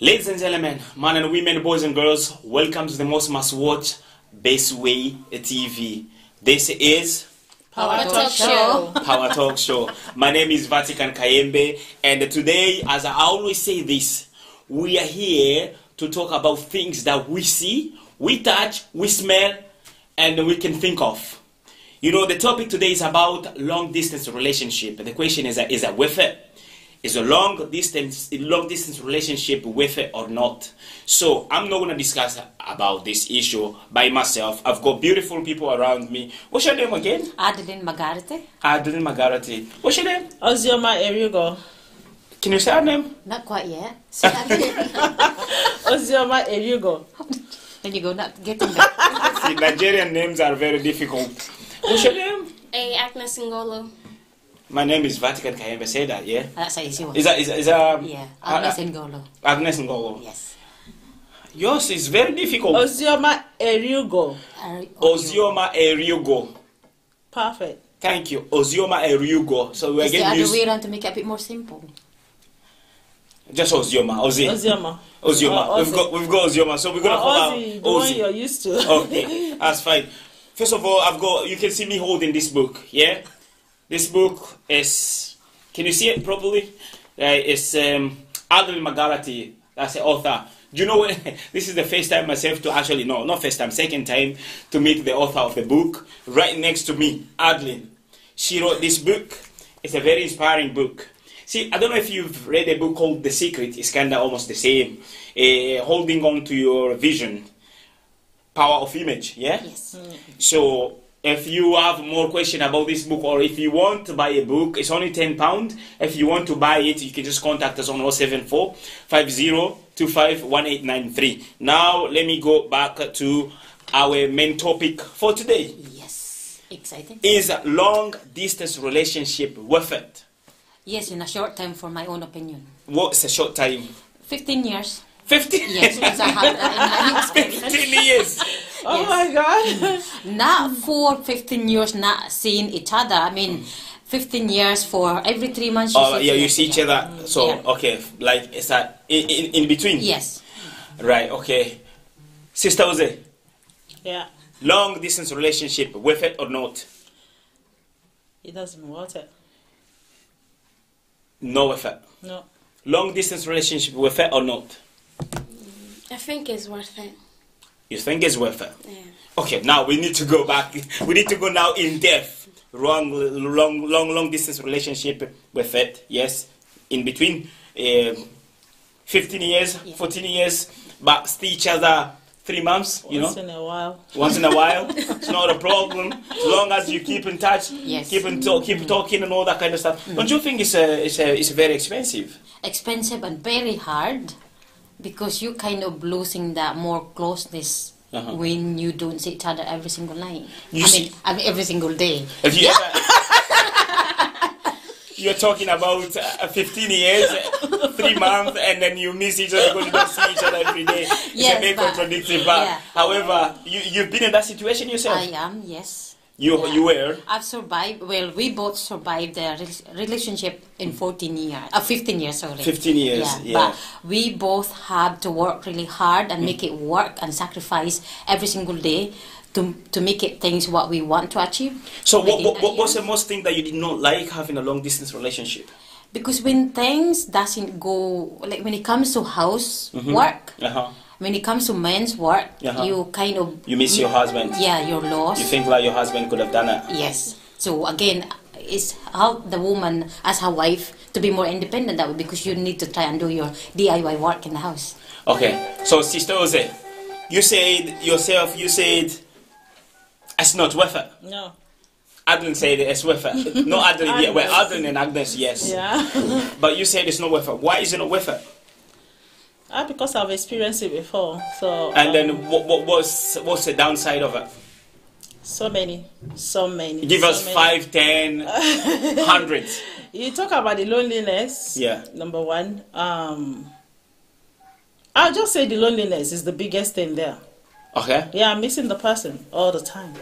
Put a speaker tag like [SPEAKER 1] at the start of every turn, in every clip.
[SPEAKER 1] Ladies and gentlemen, men and women, boys and girls, welcome to the most must-watch Best Way TV. This is
[SPEAKER 2] Power Talk Show.
[SPEAKER 1] Power Talk Show. My name is Vatican Kayembe, and today, as I always say this, we are here to talk about things that we see, we touch, we smell, and we can think of. You know, the topic today is about long-distance relationship. The question is that worth it? Is a long-distance relationship worth it or not? So I'm not going to discuss about this issue by myself. I've got beautiful people around me. What's your name again?
[SPEAKER 2] Adeline Magarite.
[SPEAKER 1] Adeline Magarite. What's your name?
[SPEAKER 3] Ozioma Eriugo.
[SPEAKER 1] Can you say her name?
[SPEAKER 2] Not quite yet.
[SPEAKER 3] Ozioma Eriugo.
[SPEAKER 2] There you go, not getting that.
[SPEAKER 1] See, Nigerian names are very difficult. What's your name?
[SPEAKER 4] Agnes Ngolo.
[SPEAKER 1] My name is Vatican Kayembe. Say that, yeah?
[SPEAKER 2] That's how easy one.
[SPEAKER 1] Is that
[SPEAKER 2] Yeah, Agnes Ngolo.
[SPEAKER 1] Agnes Ngolo.
[SPEAKER 2] Yes.
[SPEAKER 1] Yours is very difficult.
[SPEAKER 3] Ozioma Eriugo.
[SPEAKER 1] Ozioma Eriugo.
[SPEAKER 3] Perfect.
[SPEAKER 1] Thank you. Ozioma Eriugo. So we're
[SPEAKER 2] It's the
[SPEAKER 1] getting
[SPEAKER 2] other way around to make it a bit more simple.
[SPEAKER 1] Just Ozioma.
[SPEAKER 3] Ozioma.
[SPEAKER 1] Ozioma. We've got Ozioma. So we're gonna call out
[SPEAKER 3] Ozzy, the one you're used to.
[SPEAKER 1] Okay, that's fine. First of all, you can see me holding this book. Yeah, this book is. Can you see it properly? It's Adeline Magarite. That's the author. Do you know what? This is the first time myself to actually not first time, second time to meet the author of the book. Right next to me, Adeline. She wrote this book. It's a very inspiring book. See, I don't know if you've read a book called The Secret. It's kind of almost the same. Holding on to your vision. Power of image, yeah?
[SPEAKER 2] Yes.
[SPEAKER 1] So, if you have more question about this book, or if you want to buy a book, it's only £10. If you want to buy it, you can just contact us on 074 5025 1893. Now, let me go back to our main topic for today.
[SPEAKER 2] Yes. Exciting.
[SPEAKER 1] Is long-distance relationship worth it?
[SPEAKER 2] Yes, in a short time, for my own opinion.
[SPEAKER 1] What's a short time?
[SPEAKER 2] 15 years.
[SPEAKER 1] 15?
[SPEAKER 2] Yes, because I had
[SPEAKER 1] 15 years.
[SPEAKER 3] Oh my God.
[SPEAKER 2] Not for 15 years not seeing each other. I mean, 15 years for every 3 months.
[SPEAKER 1] You see each other. So,
[SPEAKER 2] yeah.
[SPEAKER 1] okay, like, it's that in between?
[SPEAKER 2] Yes.
[SPEAKER 1] Right, okay. Sister Jose,
[SPEAKER 3] Yeah.
[SPEAKER 1] long distance relationship, worth it or not?
[SPEAKER 3] It doesn't worth it.
[SPEAKER 1] No worth it.
[SPEAKER 3] No.
[SPEAKER 1] Long distance relationship, worth it or not?
[SPEAKER 4] I think it's worth it.
[SPEAKER 1] You think it's worth it?
[SPEAKER 4] Yeah.
[SPEAKER 1] Okay, now we need to go back. We need to go now in depth. Long distance relationship, worth it, yes. In between 15 years, 14 years, but see each other 3 months, you
[SPEAKER 3] Once
[SPEAKER 1] know?
[SPEAKER 3] in a while.
[SPEAKER 1] Once in a while, it's not a problem. As long as you keep in touch,
[SPEAKER 2] Yes.
[SPEAKER 1] keep talking and all that kind of stuff. Don't you think it's very expensive?
[SPEAKER 2] Expensive and very hard, because you kind of losing that more closeness when you don't see each other every single night. I mean every single day.
[SPEAKER 1] If you you're talking about 15 years, 3 months, and then you miss each other because you don't see each other every day. It's
[SPEAKER 2] Yes,
[SPEAKER 1] a bit
[SPEAKER 2] but-
[SPEAKER 1] contradictory. But
[SPEAKER 2] yeah.
[SPEAKER 1] however, you've been in that situation yourself.
[SPEAKER 2] I am, yes.
[SPEAKER 1] You were.
[SPEAKER 2] I've survived. Well, we both survived the relationship in 15 years, sorry.
[SPEAKER 1] 15 years, yeah.
[SPEAKER 2] But we both had to work really hard and make it work and sacrifice every single day to make it things what we want to achieve.
[SPEAKER 1] So
[SPEAKER 2] within that
[SPEAKER 1] what's the
[SPEAKER 2] year.
[SPEAKER 1] most thing that you did not like having a long distance relationship?
[SPEAKER 2] Because when things doesn't go, like when it comes to house work, when it comes to men's work, you kind of...
[SPEAKER 1] You miss your husband.
[SPEAKER 2] Yeah, you're lost.
[SPEAKER 1] You think like your husband could have done it.
[SPEAKER 2] Yes. So again, it's how the woman as her wife to be more independent that way, because you need to try and do your DIY work in the house.
[SPEAKER 1] Okay. So Sister Jose, you said it's not worth it.
[SPEAKER 3] No.
[SPEAKER 1] Adeline said it's worth it. No, Adeline, yeah, well, Adeline and Agnes, yes.
[SPEAKER 3] Yeah.
[SPEAKER 1] But you said it's not worth it. Why is it not worth it?
[SPEAKER 3] Because I've experienced it before. So.
[SPEAKER 1] And then what's the downside of it?
[SPEAKER 3] So many.
[SPEAKER 1] Give us 5, 10, 100.
[SPEAKER 3] You talk about the loneliness.
[SPEAKER 1] Yeah.
[SPEAKER 3] Number one. I'll just say the loneliness is the biggest thing there.
[SPEAKER 1] Okay.
[SPEAKER 3] Yeah, I'm missing the person all the time.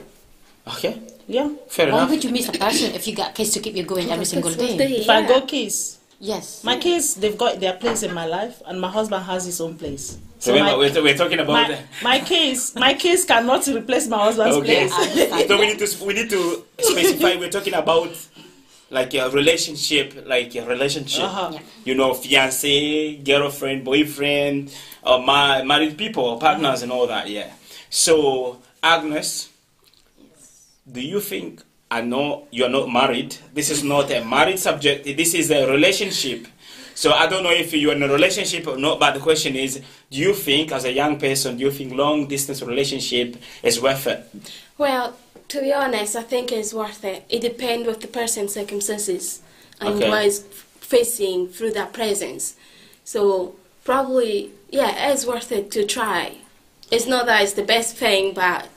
[SPEAKER 1] Okay.
[SPEAKER 3] Yeah.
[SPEAKER 1] Fair
[SPEAKER 2] Why
[SPEAKER 1] enough.
[SPEAKER 2] would you miss a person if you got kids to keep you going every single day?
[SPEAKER 3] If I go kiss,
[SPEAKER 2] Yes.
[SPEAKER 3] My kids, they've got their place in my life, and my husband has his own place.
[SPEAKER 1] So we're talking about
[SPEAKER 3] my kids cannot replace my husband's place.
[SPEAKER 1] So we need to specify. We're talking about like a relationship,
[SPEAKER 3] Yeah.
[SPEAKER 1] You know, fiance, girlfriend, boyfriend, married people, partners, and all that. Yeah. So Agnes, do you think? I know you're not married. This is not a married subject. This is a relationship. So I don't know if you're in a relationship or not, but the question is, do you think, as a young person, do you think long-distance relationship is worth it?
[SPEAKER 4] Well, to be honest, I think it's worth it. It depends with the person's circumstances and what is facing through that presence. So probably, yeah, it's worth it to try. It's not that it's the best thing, but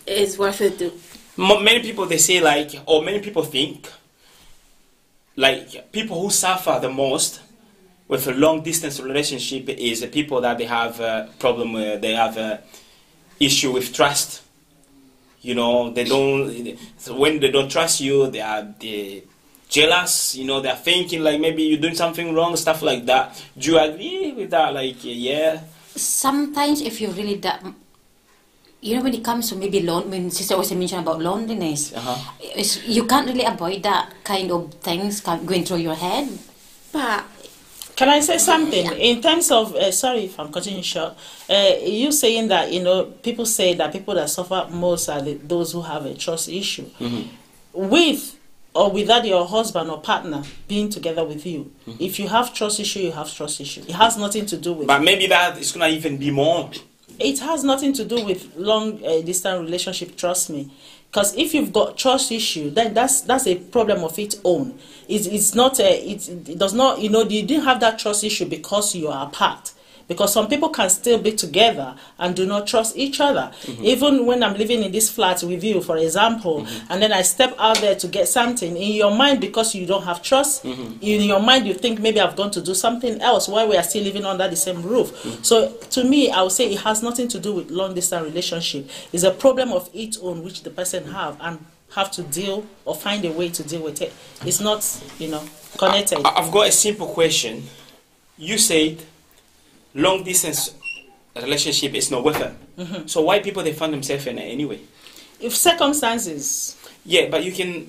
[SPEAKER 4] it's worth it to.
[SPEAKER 1] Many people, they say many people think, people who suffer the most with a long distance relationship is the people that they have a problem with, they have a issue with trust. You know, when they don't trust you, they're jealous, you know, they're thinking like maybe you're doing something wrong, stuff like that. Do you agree with that? Yeah.
[SPEAKER 2] Sometimes if you really you know, when it comes to maybe when Sister also mentioned about loneliness, you can't really avoid that kind of things going through your head.
[SPEAKER 4] But
[SPEAKER 3] can I say something? In terms of, sorry if I'm cutting you short, you saying that, you know, people say that people that suffer most are those who have a trust issue. With or without your husband or partner being together with you, if you have trust issue, you have trust issue. It has nothing to do with...
[SPEAKER 1] But maybe that is going to even be more.
[SPEAKER 3] It has nothing to do with long distance relationship, trust me. Because if you've got trust issue, then that's a problem of its own. It's not it does not, you know, you didn't have that trust issue because you are apart. Because some people can still be together and do not trust each other. Even when I'm living in this flat with you, for example, and then I step out there to get something, in your mind, because you don't have trust, in your mind you think maybe I've gone to do something else while we are still living under the same roof. So to me, I would say it has nothing to do with long distance relationship. It's a problem of its own which the person have to deal or find a way to deal with it. It's not, you know, connected.
[SPEAKER 1] I've got a simple question. You said long distance relationship is not worth it. So why people they find themselves in it anyway?
[SPEAKER 3] If circumstances.
[SPEAKER 1] Yeah, but you can,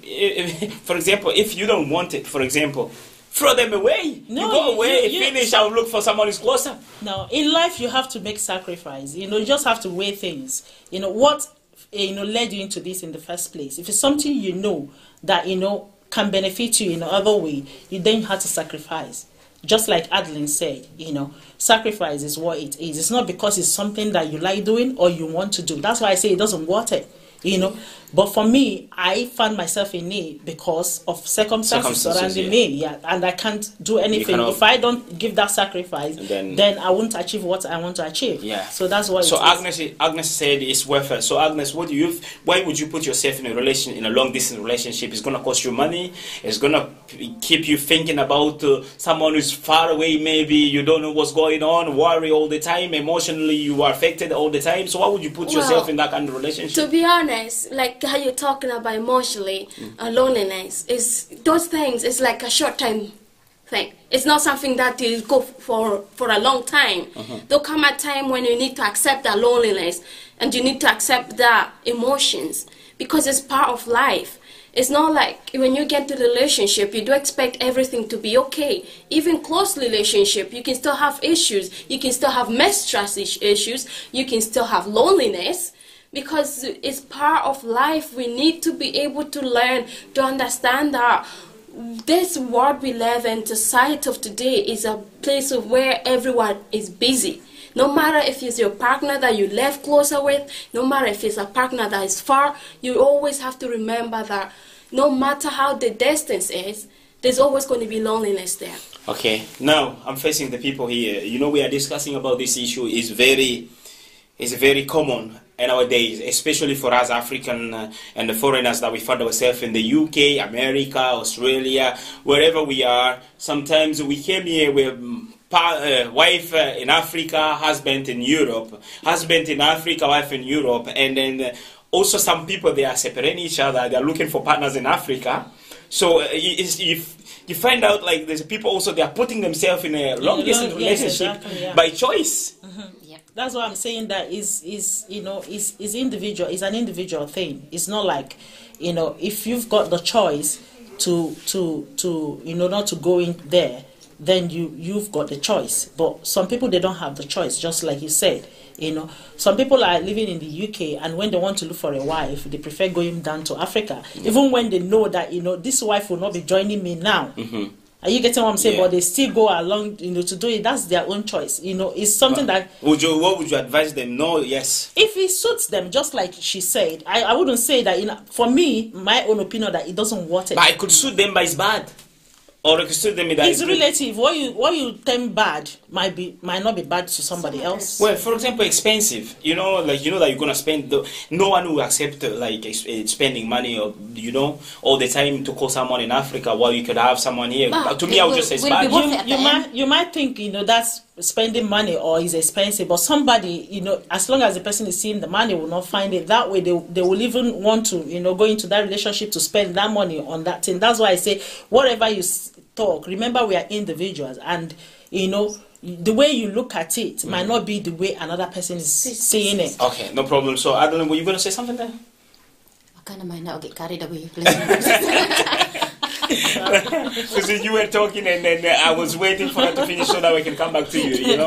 [SPEAKER 1] for example, if you don't want it, for example, throw them away. No, you go away, finish, I'll look for someone who's closer.
[SPEAKER 3] No, in life you have to make sacrifice. You know, you just have to weigh things. You know, what, you know, led you into this in the first place. If it's something you know that, you know, can benefit you in another way, you then have to sacrifice. Just like Adeline said, you know, sacrifice is what it is. It's not because it's something that you like doing or you want to do. That's why I say it doesn't worth it, you know. But for me, I found myself in need because of circumstances surrounding me, and I can't do anything. If I don't give that sacrifice, then I won't achieve what I want to achieve. Yeah. So that's what.
[SPEAKER 1] So Agnes said it's worth it. So Agnes, why would you put yourself in a long distance relationship? It's gonna cost you money. It's gonna keep you thinking about someone who's far away. Maybe you don't know what's going on. Worry all the time. Emotionally, you are affected all the time. So why would you put yourself in that kind of relationship?
[SPEAKER 4] To be honest, like how you're talking about emotionally, loneliness, is those things is like a short-term thing. It's not something that you go for a long time. There'll come a time when you need to accept that loneliness and you need to accept that emotions because it's part of life. It's not like when you get to the relationship, you do expect everything to be okay. Even close relationship, you can still have issues. You can still have mistrust issues. You can still have loneliness. Because it's part of life. We need to be able to learn to understand that this world we live in, society of today, is a place of where everyone is busy. No matter if it's your partner that you live closer with, no matter if it's a partner that is far, you always have to remember that no matter how the distance is, there's always going to be loneliness there. Okay,
[SPEAKER 1] now I'm facing the people here. You know, we are discussing about this issue. It's very common nowadays, especially for us African and the foreigners that we find ourselves in the UK, America, Australia, wherever we are. Sometimes we came here with wife in Africa, husband in Europe, husband in Africa, wife in Europe, and then also some people, they are separating each other. They are looking for partners in Africa. So you find out like there's people also they are putting themselves in a long distance relationship
[SPEAKER 3] exactly, yeah.
[SPEAKER 1] by choice.
[SPEAKER 2] Yeah.
[SPEAKER 3] That's why I'm saying that is individual. It's an individual thing. It's not like, if you've got the choice to not to go in there, then you've got the choice. But some people, they don't have the choice, just like you said. Some people are living in the UK, and when they want to look for a wife, they prefer going down to Africa, even when they know that this wife will not be joining me now. Are you getting what I'm saying?
[SPEAKER 1] Yeah.
[SPEAKER 3] But they still go along, to do it. That's their own choice. It's something that.
[SPEAKER 1] What would you advise them? No, yes.
[SPEAKER 3] If it suits them, just like she said, I wouldn't say that. For me, my own opinion, that it doesn't worth it.
[SPEAKER 1] But it could suit them, but it's bad. Or it could suit them.
[SPEAKER 3] It's relative. What you term bad might not be bad to somebody else.
[SPEAKER 1] Well, for example, expensive. That you're gonna spend. No one will accept spending money or all the time to call someone in Africa while you could have someone here. But to me, I would just say it's bad.
[SPEAKER 3] You might think that's spending money or is expensive, but somebody as long as the person is seeing the money will not find it that way. They will even want to go into that relationship to spend that money on that thing. That's why I say whatever you talk, remember we are individuals, and the way you look at it might not be the way another person is seeing it.
[SPEAKER 1] Okay, no problem. So Adeline, were you going to say something there?
[SPEAKER 2] I kind of might not get carried away.
[SPEAKER 1] Because you were talking and then I was waiting for her to finish so that we can come back to you.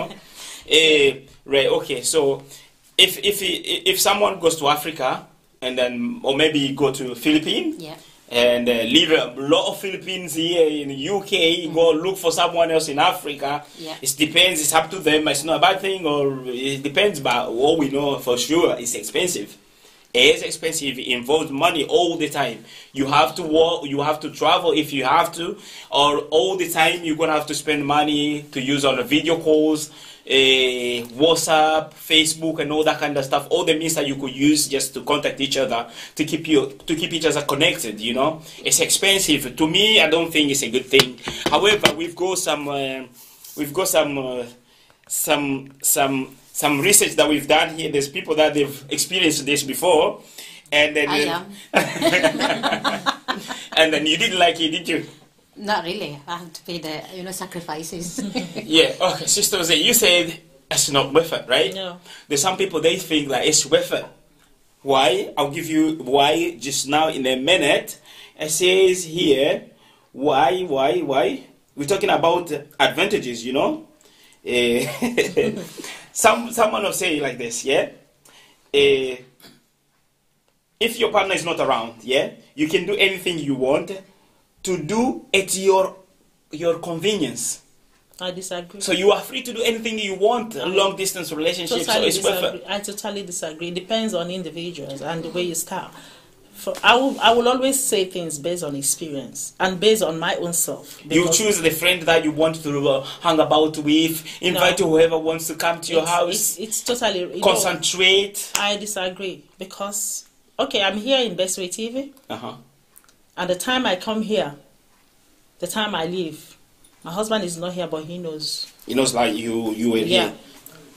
[SPEAKER 1] Right. Okay. So if someone goes to Africa and then or maybe go to Philippines.
[SPEAKER 2] Yeah.
[SPEAKER 1] And leave a lot of Philippines here in the UK, go look for someone else in Africa.
[SPEAKER 2] Yeah.
[SPEAKER 1] It depends, it's up to them, it's not a bad thing, or it depends, but all we know for sure it's expensive. It is expensive, it involves money all the time. You have to work, you have to travel if you have to, or all the time you're going to have to spend money to use on the video calls, WhatsApp, Facebook, and all that kind of stuff. All the means that you could use just to contact each other, to keep each other connected. It's expensive. To me, I don't think it's a good thing. However, we've got some research that we've done here. There's people that they've experienced this before, and then
[SPEAKER 2] I am.
[SPEAKER 1] and then you didn't like it, did you?
[SPEAKER 2] Not really. I have to pay the sacrifices.
[SPEAKER 1] Yeah. Okay, Sister Jose, you said it's not worth it, right?
[SPEAKER 3] No.
[SPEAKER 1] There's some people they think like it's worth it. Why? I'll give you why just now in a minute. It says here why. We're talking about advantages, Someone will say it like this, yeah. If your partner is not around, yeah, you can do anything you want to do at your convenience.
[SPEAKER 3] I disagree.
[SPEAKER 1] So you are free to do anything you want, a long distance relationship.
[SPEAKER 3] Totally
[SPEAKER 1] so it's worth it.
[SPEAKER 3] I totally disagree. It depends on individuals and the way you start. I will always say things based on experience and based on my own self.
[SPEAKER 1] You choose the friend that you want to hang about with, invite whoever wants to come to your house.
[SPEAKER 3] It's totally...
[SPEAKER 1] Concentrate.
[SPEAKER 3] I disagree because, okay, I'm here in Best Way TV. And the time I come here, the time I leave, my husband is not here, but he knows.
[SPEAKER 1] He knows like you were here.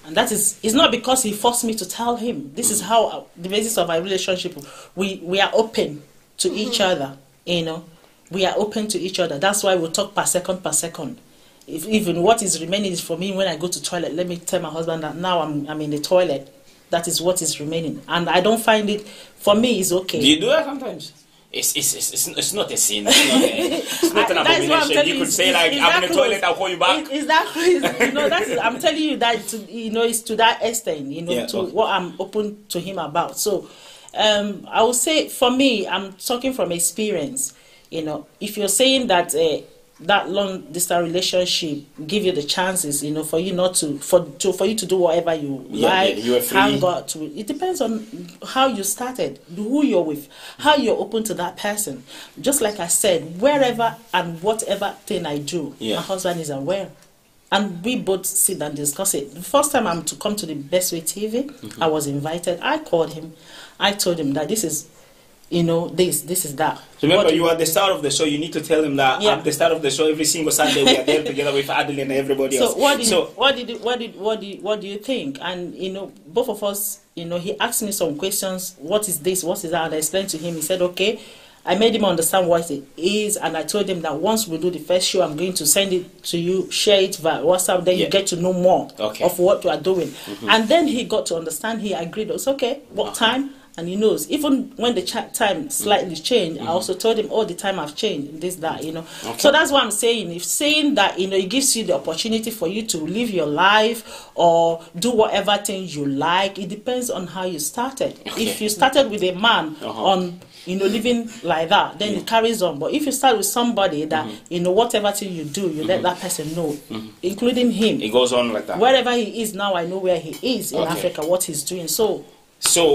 [SPEAKER 3] And that is, it's not because he forced me to tell him. This is how, the basis of our relationship, we are open to each other, We are open to each other. That's why we talk per second. If even what is remaining is for me when I go to toilet, let me tell my husband that now I'm in the toilet. That is what is remaining. And I don't find it, for me, it's okay.
[SPEAKER 1] Do you do that sometimes? It's not a sin. It's not an abomination. You could say like, I'm in the toilet, I'll call you back.
[SPEAKER 3] I'm telling you that it's to that extent, what I'm open to him about. So I would say for me, I'm talking from experience. If you're saying that that long distance relationship give you the chances, for you not to for you to do whatever you like,
[SPEAKER 1] you are free.
[SPEAKER 3] hang out to it. It depends on how you started, who you're with, how you're open to that person. Just like I said, wherever and whatever thing I do, my husband is aware. And we both sit and discuss it. The first time I'm to come to the Best Way TV, I was invited. I called him. I told him that this is this is that.
[SPEAKER 1] Remember, you are the star of the show. You need to tell him that I'm the star of the show. Every single Sunday we are there together with Adeline and everybody else.
[SPEAKER 3] So what do you think? And both of us, he asked me some questions. What is this? What is that? And I explained to him. He said, okay, I made him understand what it is, and I told him that once we do the first show, I'm going to send it to you, share it via WhatsApp, then you get to know more of what we are doing. And then he got to understand, he agreed, it's okay, what time? And he knows. Even when the time slightly changed, I also told him, oh, the time has changed, this, that, you know. So that's what I'm saying. If saying that, you know, it gives you the opportunity for you to live your life or do whatever things you like, it depends on how you started. If you started with a man on, you know, living like that, then it carries on. But if you start with somebody that, you know, whatever thing you do, you let that person know, including him.
[SPEAKER 1] It goes on like that.
[SPEAKER 3] Wherever he is now, I know where he is in Africa, what he's doing. So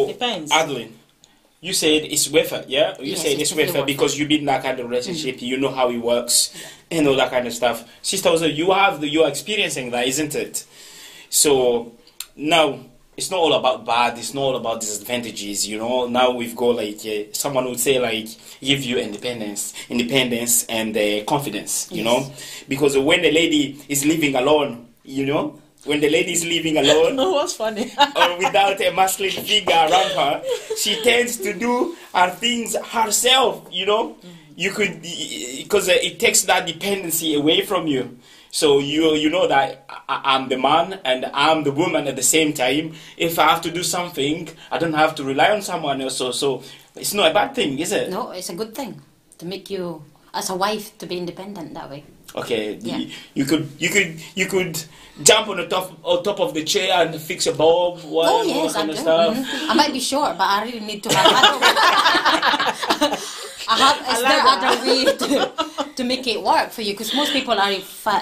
[SPEAKER 3] depends.
[SPEAKER 1] Adeline, you said it's worth it, yeah? You said it's worth it because you've been in that kind of relationship, you know how it works, and all that kind of stuff. Sister, also, you're experiencing that, isn't it? So now it's not all about bad, it's not all about disadvantages, you know. Now we've got like someone would say like give you independence and confidence, you know, because when the lady is living alone, you know. When the lady is living alone,
[SPEAKER 3] what's funny?
[SPEAKER 1] or without a masculine figure around her, she tends to do her things herself, you know. You could, because it takes that dependency away from you. So you know that I'm the man and I'm the woman at the same time. If I have to do something, I don't have to rely on someone else. So it's not a bad thing, is it?
[SPEAKER 2] No, it's a good thing to make you, as a wife, to be independent that way.
[SPEAKER 1] Okay, you could jump on the top of the chair and fix a bulb,
[SPEAKER 2] all that kind of stuff. I might be short, but I really need to have is there other way to make it work for you? Because most people are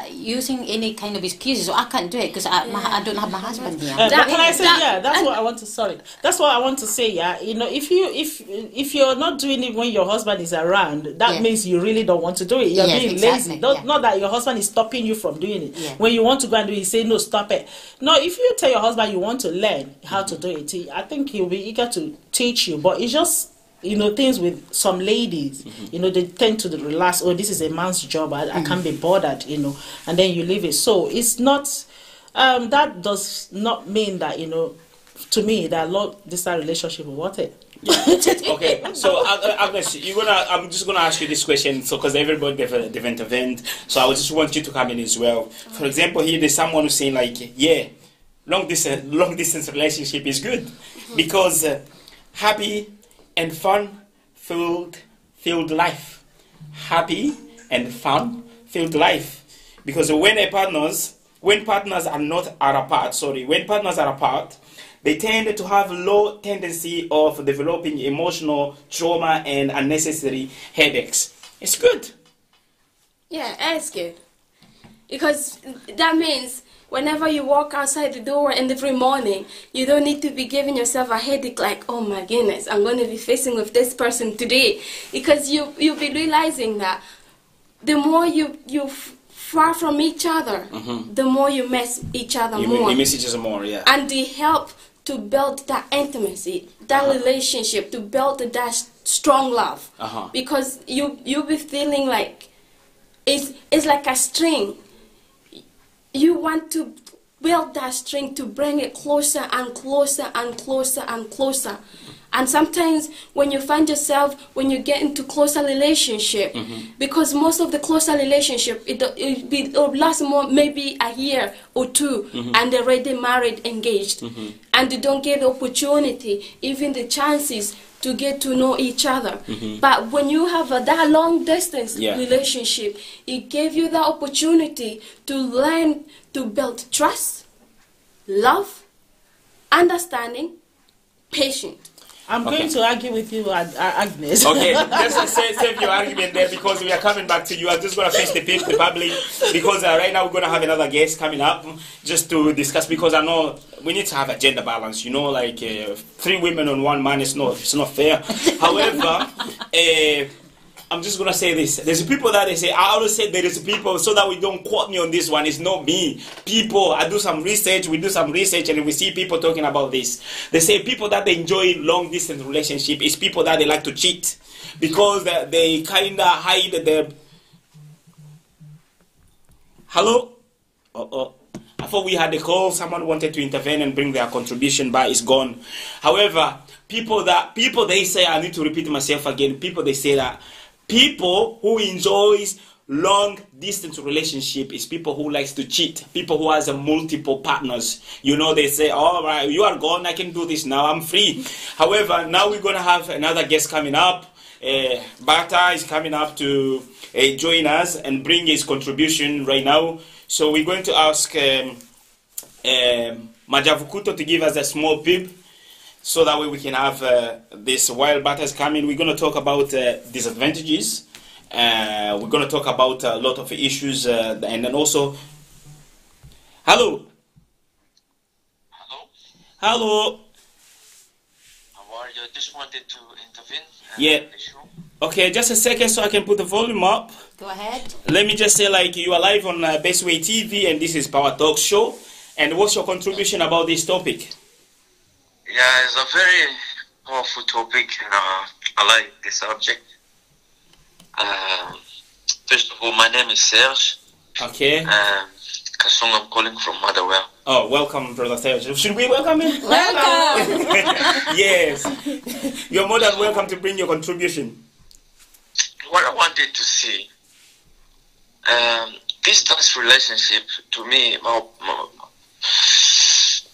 [SPEAKER 2] using any kind of excuses. So I can't do it because I don't have my husband here.
[SPEAKER 3] Can I say that's what I want to. Sorry, that's what I want to say. Yeah, you know, if you're not doing it when your husband is around, that means you really don't want to do it. You're being lazy. Not that your husband is stopping you from doing it. When you want to go and do it, you say no, stop it. No, if you tell your husband you want to learn how to do it, I think he'll be eager to teach you. But it's just, you know, things with some ladies, you know, they tend to relax. Oh, this is a man's job. I can't be bothered, you know, and then you leave it. So it's not, that does not mean that, you know, to me, that this relationship is worth it.
[SPEAKER 1] Okay, so Agnes, I'm just gonna ask you this question, so because everybody they've intervened, so I just want you to come in as well. For example, here there's someone who's saying like, long distance relationship is good because happy and fun filled life, happy and fun filled life, because when partners are apart, they tend to have low tendency of developing emotional trauma and unnecessary headaches. It's good.
[SPEAKER 4] Yeah, it's good. Because that means whenever you walk outside the door in every morning, you don't need to be giving yourself a headache like, oh my goodness, I'm going to be facing with this person today. Because you'll be realizing that the more you far from each other, the more you miss each other more.
[SPEAKER 1] You miss each other more, yeah.
[SPEAKER 4] And they help to build that intimacy, that relationship, to build that strong love. Because you'll be feeling like it's like a string. You want to build that string to bring it closer and closer and closer and closer. And sometimes when you find yourself, when you get into closer relationship, because most of the closer relationship, it'll last more, maybe a year or two, and they're already married, engaged. And they don't get the opportunity, even the chances to get to know each other. But when you have that long distance relationship, it gave you the opportunity to learn to build trust, love, understanding, patience.
[SPEAKER 3] I'm going to argue with you, Agnes.
[SPEAKER 1] Okay, let's save your argument there because we are coming back to you. I'm just going to face the public because right now we're going to have another guest coming up just to discuss, because I know we need to have a gender balance, you know, like 3 women on 1 man, it's not fair. However, I'm just going to say this. There's people that they say, I always say there is people, so that we don't quote me on this one. It's not me. People, I do some research, we do some research, and we see people talking about this. They say people that they enjoy long distance relationship is people that they like to cheat. Because they kind of hide their... Hello? I thought before we had the call, someone wanted to intervene and bring their contribution, but it's gone. However, people they say, I need to repeat myself again, people they say that people who enjoys long distance relationship is people who likes to cheat, people who has multiple partners. You know, they say, all right, you are gone, I can do this now, I'm free. However, now we're going to have another guest coming up. Bata is coming up to join us and bring his contribution right now. So we're going to ask Majavukuto to give us a small pip, so that way we can have this while Bata is coming. We're going to talk about disadvantages. We're going to talk about a lot of issues, and then also... Hello.
[SPEAKER 5] Hello.
[SPEAKER 1] Hello.
[SPEAKER 5] How are you? I just wanted to intervene.
[SPEAKER 1] Yeah. Okay, just a second so I can put the volume up.
[SPEAKER 2] Go ahead.
[SPEAKER 1] Let me just say, like, you are live on Bestway TV, and this is Power Talk Show. And what's your contribution about this topic?
[SPEAKER 5] Yeah, it's a very powerful topic, and I like the subject. First of all, my name is Serge.
[SPEAKER 1] Okay.
[SPEAKER 5] Kasung, I'm calling from Motherwell.
[SPEAKER 1] Oh, welcome, Brother Serge. Should we welcome him?
[SPEAKER 2] Welcome.
[SPEAKER 1] Yes. You're more than welcome to bring your contribution.
[SPEAKER 5] What I wanted to see, distance relationship, to me,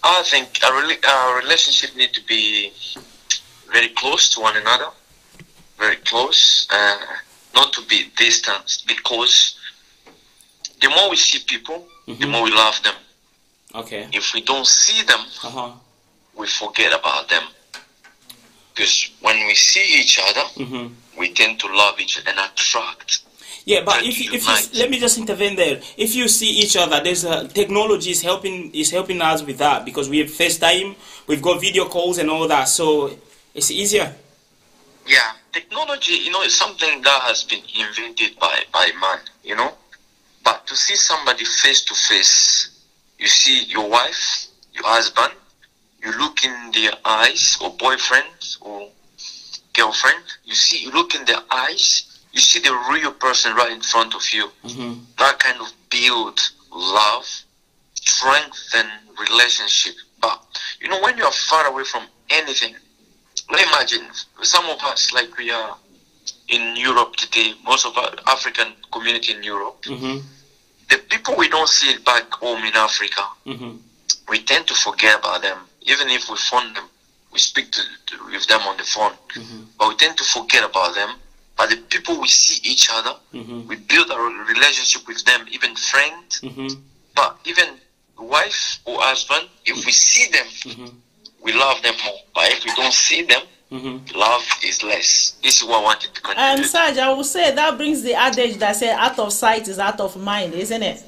[SPEAKER 5] I think our relationship need to be very close to one another, very close, not to be distant, because the more we see people, the more we love them.
[SPEAKER 1] Okay.
[SPEAKER 5] If we don't see them, we forget about them. Because when we see each other, we tend to love each other and attract.
[SPEAKER 1] Yeah, but if you let me just intervene there. If you see each other, there's technology is helping us with that, because we have FaceTime, we've got video calls and all that, so it's easier.
[SPEAKER 5] Yeah, technology, is something that has been invented by man, But to see somebody face to face, you see your wife, your husband, you look in their eyes, or boyfriend or girlfriend, you look in their eyes, you see the real person right in front of you. That kind of build love, strengthen relationship. But when you are far away from anything, imagine some of us, like we are in Europe today, most of our African community in Europe, the people we don't see back home in Africa, we tend to forget about them. Even if we phone them, we speak with them on the phone, but we tend to forget about them. But the people we see each other, we build a relationship with them, even friends, but even wife or husband, if we see them, we love them more. But if we don't see them, love is less. This is what I wanted to contribute.
[SPEAKER 3] Sarge, I would say that brings the adage that says out of sight is out of mind, isn't it?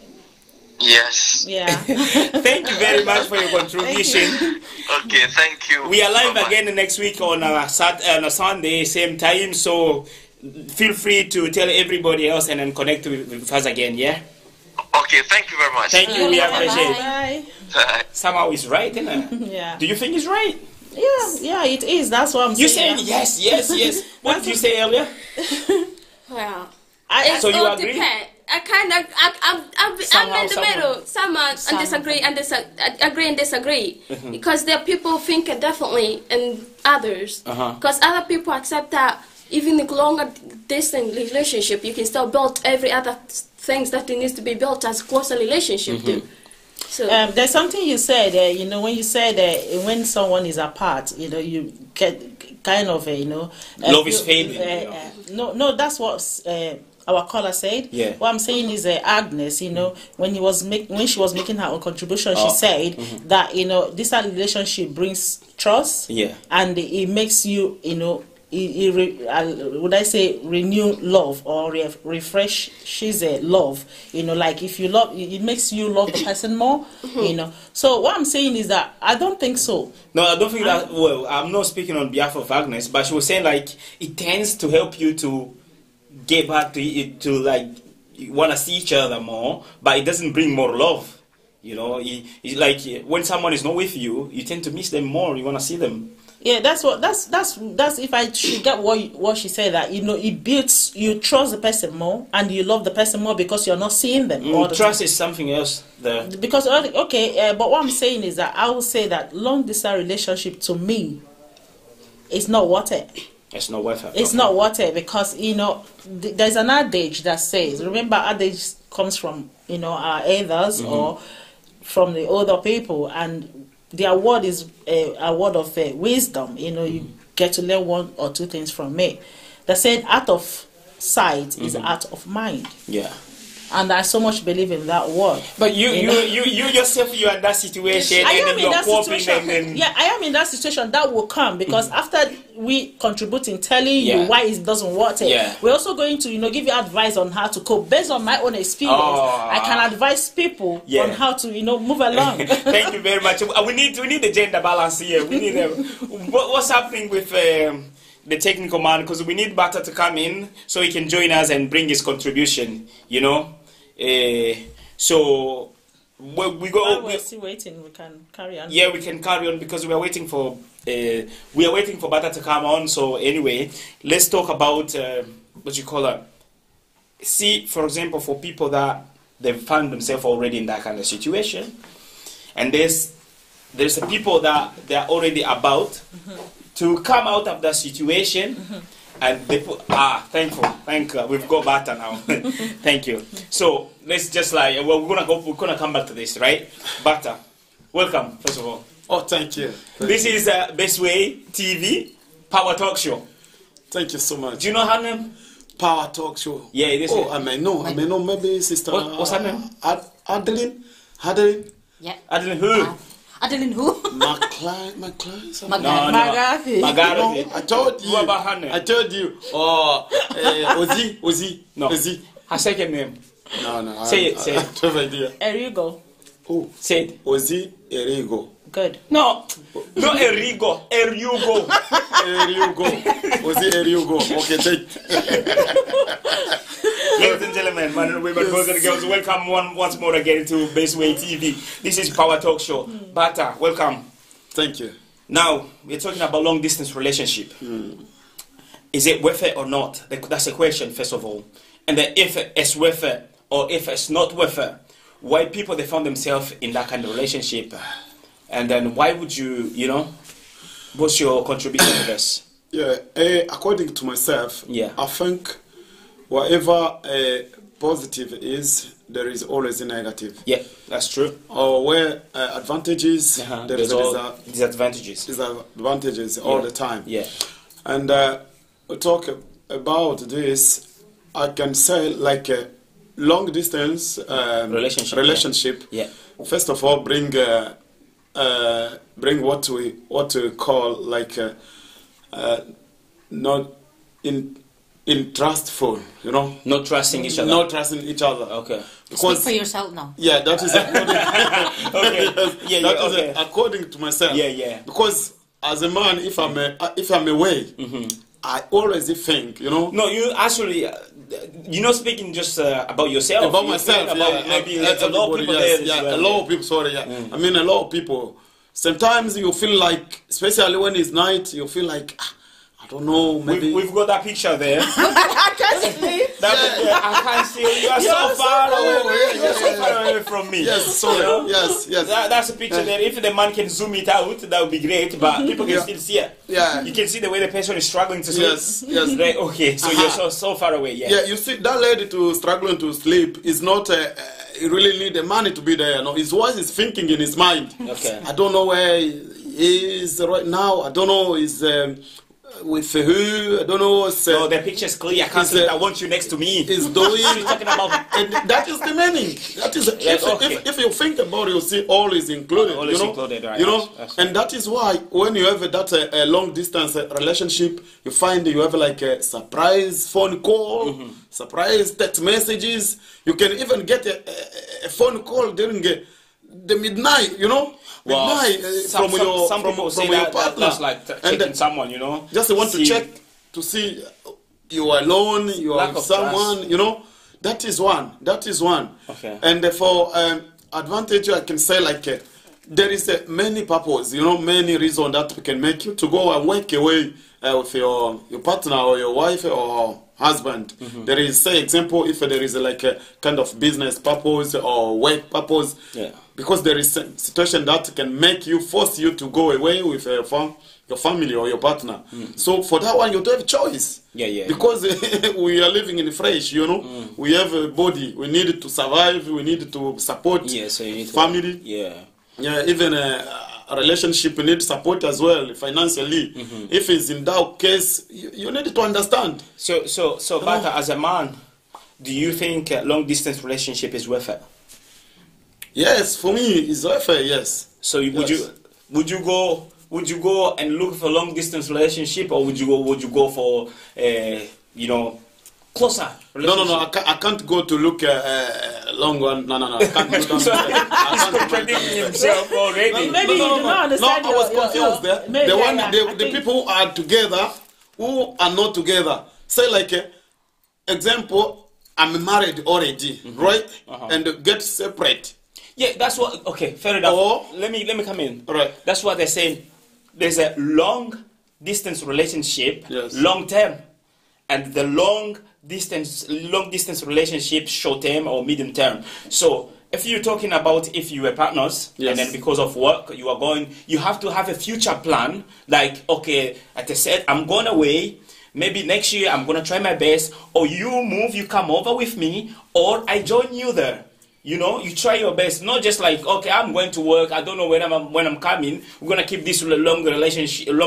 [SPEAKER 5] Yes.
[SPEAKER 3] Yeah.
[SPEAKER 1] Thank you very much for your contribution.
[SPEAKER 5] Okay, thank you.
[SPEAKER 1] We are live again next week on a Sunday, same time, so feel free to tell everybody else and then connect with us again, yeah?
[SPEAKER 5] Okay, thank you very much.
[SPEAKER 1] Thank you, we appreciate it.
[SPEAKER 3] Bye.
[SPEAKER 5] Bye.
[SPEAKER 1] Somehow it's right, isn't it?
[SPEAKER 3] Yeah.
[SPEAKER 1] Do you think it's right?
[SPEAKER 3] Yeah, it is. That's what I'm
[SPEAKER 1] You
[SPEAKER 3] saying.
[SPEAKER 1] saying yes. What did you say earlier?
[SPEAKER 4] Well,
[SPEAKER 1] So you
[SPEAKER 4] all
[SPEAKER 1] agree?
[SPEAKER 4] depends. I'm in the middle. Some disagree and agree and disagree, because there are people think differently and others. Because other people accept that even in longer distance relationship, you can still build every other things that it needs to be built as closer relationship too. So
[SPEAKER 3] there's something you said, when you said when someone is apart, you get kind of,
[SPEAKER 1] love is fading.
[SPEAKER 3] No, that's what our caller said.
[SPEAKER 1] Yeah.
[SPEAKER 3] What I'm saying is Agnes, when she was making her own contribution, she said that this relationship brings trust.
[SPEAKER 1] Yeah.
[SPEAKER 3] And it makes you, would I say renew love or refresh? She's a love, like if you love, it makes you love the person more, So what I'm saying is that I don't think so.
[SPEAKER 1] No, I don't think that. Well, I'm not speaking on behalf of Agnes, but she was saying like it tends to help you to get back to it, to like you want to see each other more, but it doesn't bring more love. It's like when someone is not with you, you tend to miss them more. You want to see them.
[SPEAKER 3] Yeah, that's if I should get what she said, that it builds, you trust the person more and you love the person more because you're not seeing them.
[SPEAKER 1] Trust is something else there.
[SPEAKER 3] Because but what I'm saying is that I will say that long distance relationship to me is not worth it.
[SPEAKER 1] It's not worth it.
[SPEAKER 3] It's not worth it because there's an adage that says, remember, adage comes from our elders or from the older people, and their word is a word of wisdom. You get to learn one or two things from me. They said, out of sight is out of mind.
[SPEAKER 1] Yeah.
[SPEAKER 3] And I so much believe in that word.
[SPEAKER 1] But you yourself, you're in that situation,
[SPEAKER 3] I
[SPEAKER 1] and
[SPEAKER 3] am
[SPEAKER 1] then
[SPEAKER 3] in
[SPEAKER 1] you're
[SPEAKER 3] that
[SPEAKER 1] coping,
[SPEAKER 3] situation.
[SPEAKER 1] and
[SPEAKER 3] Yeah, I am in that situation. That will come because after we contributing, telling you why it doesn't work, we're also going to give you advice on how to cope based on my own experience. I can advise people on how to move along.
[SPEAKER 1] Thank you very much. We need the gender balance here. We need what's happening with the technical man, because we need Bata to come in so he can join us and bring his contribution. So we're
[SPEAKER 3] still waiting. We can carry on.
[SPEAKER 1] Yeah, we can carry on because we are waiting for Bata to come on. So anyway, let's talk about what you call it. See, for example, for people that they've found themselves already in that kind of situation, and there's the people that they're already about to come out of that situation. And they put, thank you. We've got Bata now. Thank you. So let's just we're gonna come back to this, right? Bata, welcome, first of all.
[SPEAKER 6] Oh, thank you.
[SPEAKER 1] This is Best Way TV Power Talk Show.
[SPEAKER 6] Thank you so much.
[SPEAKER 1] Do you know her name?
[SPEAKER 6] Power Talk Show.
[SPEAKER 1] Yeah, it is.
[SPEAKER 6] Oh, I may know. Maybe sister.
[SPEAKER 1] What's her name?
[SPEAKER 6] Adeline.
[SPEAKER 2] Yeah.
[SPEAKER 1] Adeline who?
[SPEAKER 2] Adeline who?
[SPEAKER 6] McClay.
[SPEAKER 1] Magafi.
[SPEAKER 6] No, I told you.
[SPEAKER 1] What about her name?
[SPEAKER 6] I told you. Oh, Ozzy.
[SPEAKER 1] No.
[SPEAKER 6] Ozzy.
[SPEAKER 1] Her second name.
[SPEAKER 6] No.
[SPEAKER 1] Say it.
[SPEAKER 6] I have no idea.
[SPEAKER 3] Erigo.
[SPEAKER 6] Oh,
[SPEAKER 1] say it.
[SPEAKER 6] Ozzy Erigo.
[SPEAKER 3] Good.
[SPEAKER 1] No, not Erigo. Eriugo.
[SPEAKER 6] Ozzy Erigo. Okay, take.
[SPEAKER 1] Ladies and gentlemen, men and women, boys and girls, welcome once more again to Best Way TV. This is Power Talk Show. Bata, welcome.
[SPEAKER 6] Thank you.
[SPEAKER 1] Now, we're talking about long distance relationship. Is it worth it or not? That's a question, first of all. And then if it's worth it or if it's not worth it, why people they found themselves in that kind of relationship? And then why would you, what's your contribution to this?
[SPEAKER 6] Yeah, according to myself, I think whatever positive is, there is always a negative.
[SPEAKER 1] Yeah, that's true.
[SPEAKER 6] Or where advantages, there is
[SPEAKER 1] disadvantages.
[SPEAKER 6] Disadvantages all the time.
[SPEAKER 1] Yeah.
[SPEAKER 6] And we talk about this, I can say like a long distance relationship.
[SPEAKER 1] Yeah.
[SPEAKER 6] First of all, bring what we call like not in trustful,
[SPEAKER 1] not trusting each other.
[SPEAKER 6] Not trusting each other.
[SPEAKER 1] Okay.
[SPEAKER 2] Because, speak for yourself now.
[SPEAKER 6] Yeah, that is according, according to myself.
[SPEAKER 1] Yeah.
[SPEAKER 6] Because as a man, if I'm away, I always think,
[SPEAKER 1] No, you actually, you're not speaking just about yourself.
[SPEAKER 6] About myself,
[SPEAKER 1] about maybe a lot of people there.
[SPEAKER 6] A lot of people. Sorry, I mean, a lot of people. Sometimes you feel like, especially when it's night, you feel like, I don't know, maybe...
[SPEAKER 1] We've got that picture there.
[SPEAKER 3] I can't see.
[SPEAKER 1] I can't see. You are so far away. You're so far away from me.
[SPEAKER 6] Yes, sorry. Yes.
[SPEAKER 1] That's a picture there. If the man can zoom it out, that would be great. But people can still see it.
[SPEAKER 6] Yeah.
[SPEAKER 1] You can see the way the person is struggling to sleep.
[SPEAKER 6] Yes.
[SPEAKER 1] Right. Okay. So you're so far away. Yeah.
[SPEAKER 6] Yeah. You see, that lady struggling to sleep is not. He really need the money to be there. No, it's what he's thinking in his mind.
[SPEAKER 1] Okay.
[SPEAKER 6] I don't know where he is right now. I don't know. He's with who? I don't know.
[SPEAKER 1] So the picture's clear. I can't see it. I want you next to me.
[SPEAKER 6] Is doing.
[SPEAKER 1] You're talking about.
[SPEAKER 6] And that is the meaning. That is if you think about it, you see all is included.
[SPEAKER 1] All is included, right?
[SPEAKER 6] And that is why when you have that a long distance relationship, you find you have like a surprise phone call, surprise text messages. You can even get a phone call during the midnight. Midnight
[SPEAKER 1] some people say
[SPEAKER 6] your partner.
[SPEAKER 1] That's like checking someone,
[SPEAKER 6] Just want to check to see you are alone, you are with someone, That is one.
[SPEAKER 1] Okay.
[SPEAKER 6] And for advantage, I can say like there is many purpose, many reasons that can make you to go and work away with your partner or your wife or husband. There is, say, example, if there is like a kind of business purpose or work purpose, because there is a situation that can make you, force you to go away with your family or your partner. So for that one, you don't have choice. Because we are living in the flesh, we have a body, we need to survive, we need to support
[SPEAKER 1] so you need
[SPEAKER 6] family. Even a relationship need support as well financially. If it's in that case, you need to understand.
[SPEAKER 1] So Bata, as a man, do you think a long distance relationship is worth it?
[SPEAKER 6] Yes, for me it's worth it. Yes.
[SPEAKER 1] So would you go and look for a long distance relationship, or would you go for closer relationship?
[SPEAKER 6] No, I can't go to look long one. No, I can't do that.
[SPEAKER 1] He's contradicting himself already.
[SPEAKER 3] Maybe you do not understand.
[SPEAKER 6] I was confused there. The people who are together, who are not together. Say like, example, I'm married already, right? And get separate.
[SPEAKER 1] Yeah, that's what. Okay, fair enough.
[SPEAKER 6] Or,
[SPEAKER 1] let me come in.
[SPEAKER 6] Right.
[SPEAKER 1] That's what they're saying. There's a long distance relationship, long term, and the long distance relationship, short term or medium term. So if you're talking about if you were partners and then because of work you have to have a future plan. Like, okay, as I said, I'm going away. Maybe next year I'm going to try my best, or you move, you come over with me, or I join you there. You try your best, not just like, okay, I'm going to work, I don't know when I'm coming, we're going to keep this long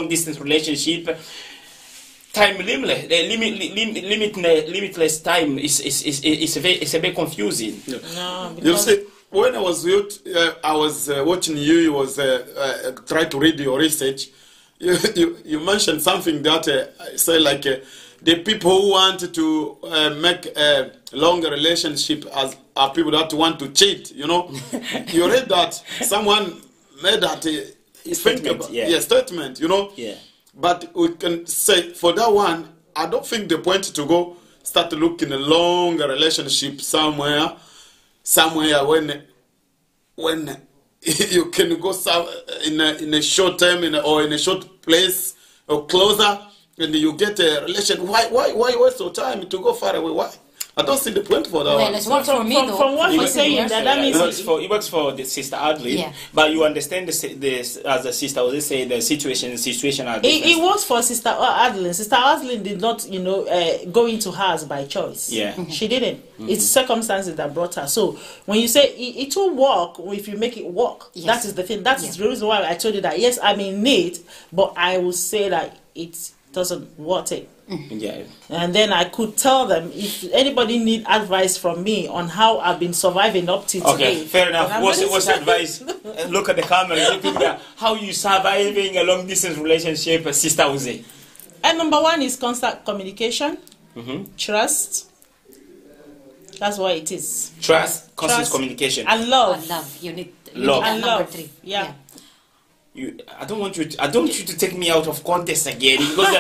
[SPEAKER 1] distance relationship. Time limitless time is a bit confusing.
[SPEAKER 3] No,
[SPEAKER 6] you see, when I was watching you was try to read your research. You mentioned something that say like the people who want to make a longer relationship are people that want to cheat. You read that someone made that
[SPEAKER 1] statement.
[SPEAKER 6] Statement. But we can say for that one, I don't think the point to go start looking a longer relationship somewhere when you can go in a short time or in a short place or closer, and you get a relation. Why waste your time to go far away? Why? I don't see the point for that one.
[SPEAKER 2] It's works for me though.
[SPEAKER 3] From what you're saying, that means
[SPEAKER 1] it works for the Sister Adeline, but you understand this as a sister. Will say the situation are different.
[SPEAKER 3] It works for Sister Adeline. Sister Adeline did not, go into hers by choice. She didn't. It's circumstances that brought her. So when you say it will work if you make it work, that is the thing. That is the reason why I told you that. Yes, I'm in need, but I will say that it doesn't worth it. And then I could tell them if anybody need advice from me on how I've been surviving up to today.
[SPEAKER 1] Okay, fair enough. What's advice? Look at the camera. How you surviving a long distance relationship, Sister Jose?
[SPEAKER 3] And number one is constant communication, trust. That's what it is.
[SPEAKER 1] Trust, constant communication,
[SPEAKER 3] and love.
[SPEAKER 2] And love. You need
[SPEAKER 1] love.
[SPEAKER 2] And
[SPEAKER 3] love.
[SPEAKER 2] number 3.
[SPEAKER 3] Yeah.
[SPEAKER 1] I don't want you to take me out of context again, because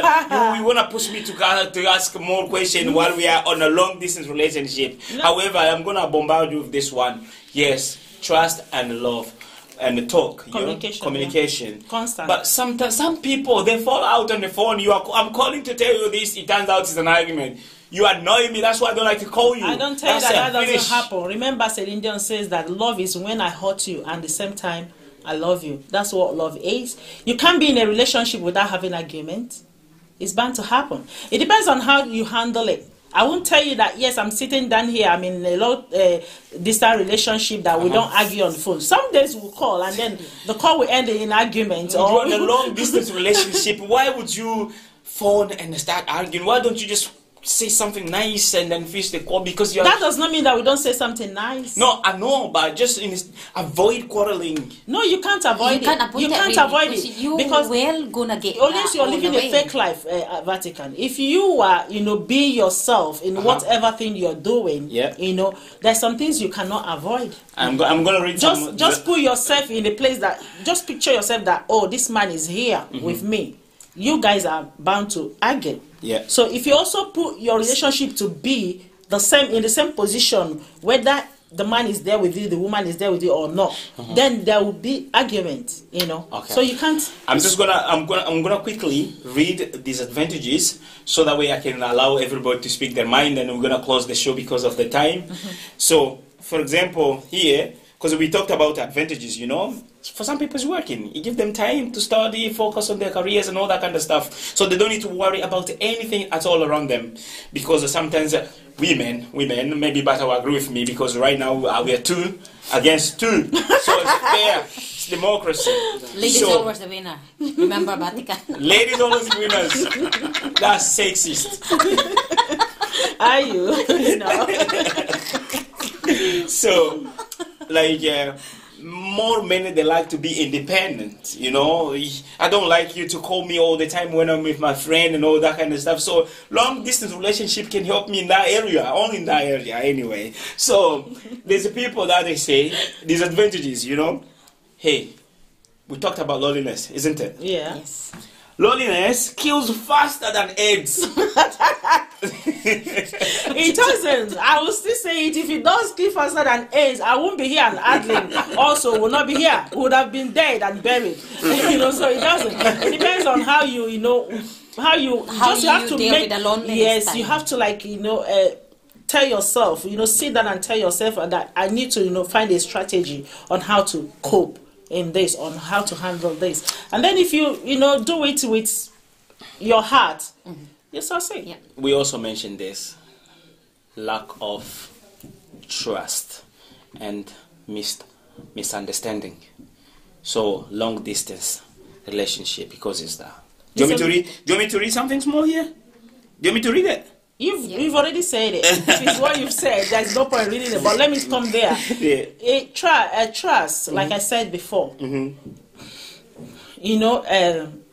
[SPEAKER 1] you want to push me to ask more questions while we are on a long distance relationship. However, I'm going to bombard you with this one. Yes, trust and love and talk, communication.
[SPEAKER 3] Constant.
[SPEAKER 1] But sometimes some people, they fall out on the phone. I'm calling to tell you this. It turns out it's an argument. You annoy me. That's why I don't like to call you.
[SPEAKER 3] I don't tell you that doesn't happen. Remember, Celine Dion says that love is when I hurt you and at the same time I love you. That's what love is. You can't be in a relationship without having argument. It's bound to happen. It depends on how you handle it. I won't tell you that, yes, I'm sitting down here, I'm in a long distant relationship that we don't argue on the phone. Some days we'll call and then the call will end in argument.
[SPEAKER 1] Or in a long distance relationship, why would you phone and start arguing? Why don't you just say something nice and then finish the call? Because
[SPEAKER 3] that does not mean that we don't say something nice.
[SPEAKER 1] No, I know, but just avoid quarreling.
[SPEAKER 3] No, you can't avoid it. You can't avoid it because
[SPEAKER 2] gonna get
[SPEAKER 3] unless you're living a fake life, Vatican. If you are, be yourself in whatever thing you're doing, there's some things you cannot avoid.
[SPEAKER 1] I'm gonna read.
[SPEAKER 3] Just put yourself in a place that. Just picture yourself that this man is here with me. You guys are bound to argue.
[SPEAKER 1] Yeah.
[SPEAKER 3] So if you also put your relationship to be in the same position, whether the man is there with you, the woman is there with you or not, then there will be argument, you know.
[SPEAKER 1] Okay.
[SPEAKER 3] So you can't.
[SPEAKER 1] I'm gonna quickly read these advantages so that way I can allow everybody to speak their mind, and we're gonna close the show because of the time. So, for example, here, because we talked about advantages, you know, for some people it's working. You give them time to study, focus on their careers and all that kind of stuff. So they don't need to worry about anything at all around them. Because sometimes women, maybe Bata will agree with me, because right now we are 2 against 2. So it's fair. It's democracy.
[SPEAKER 2] Ladies always the winner. Remember, Vatican.
[SPEAKER 1] Ladies always winners. That's sexist.
[SPEAKER 3] Are you? No.
[SPEAKER 1] So, like, more men, they like to be independent, you know. I don't like you to call me all the time when I'm with my friend and all that kind of stuff. So, long distance relationship can help me in that area, only in that area anyway. So, there's people that they say, these advantages, you know. Hey, we talked about loneliness, isn't it?
[SPEAKER 3] Yeah.
[SPEAKER 2] Yes.
[SPEAKER 1] Loneliness kills faster than AIDS.
[SPEAKER 3] It doesn't. I will still say it. If it does kill faster than AIDS, I won't be here, and Adeline also will not be here. Would have been dead and buried. You know, so it doesn't. It depends on how you know, how you have to
[SPEAKER 2] deal
[SPEAKER 3] make.
[SPEAKER 2] with the loneliness.
[SPEAKER 3] Yes,
[SPEAKER 2] time.
[SPEAKER 3] you have to, like, you know, tell yourself, you know, sit down and tell yourself that I need to, you know, find a strategy on how to cope in this, on how to handle this, and then if you know, do it with your heart, you succeed.
[SPEAKER 2] Yeah.
[SPEAKER 1] We also mentioned this lack of trust and misunderstanding. So long distance relationship, because it's that. Do you want me to read something small here? Do you want me to read it?
[SPEAKER 3] You've already said it. If it's what you've said, there's no point reading it. But let me come there.
[SPEAKER 1] Yeah.
[SPEAKER 3] Trust, like I said before. You know,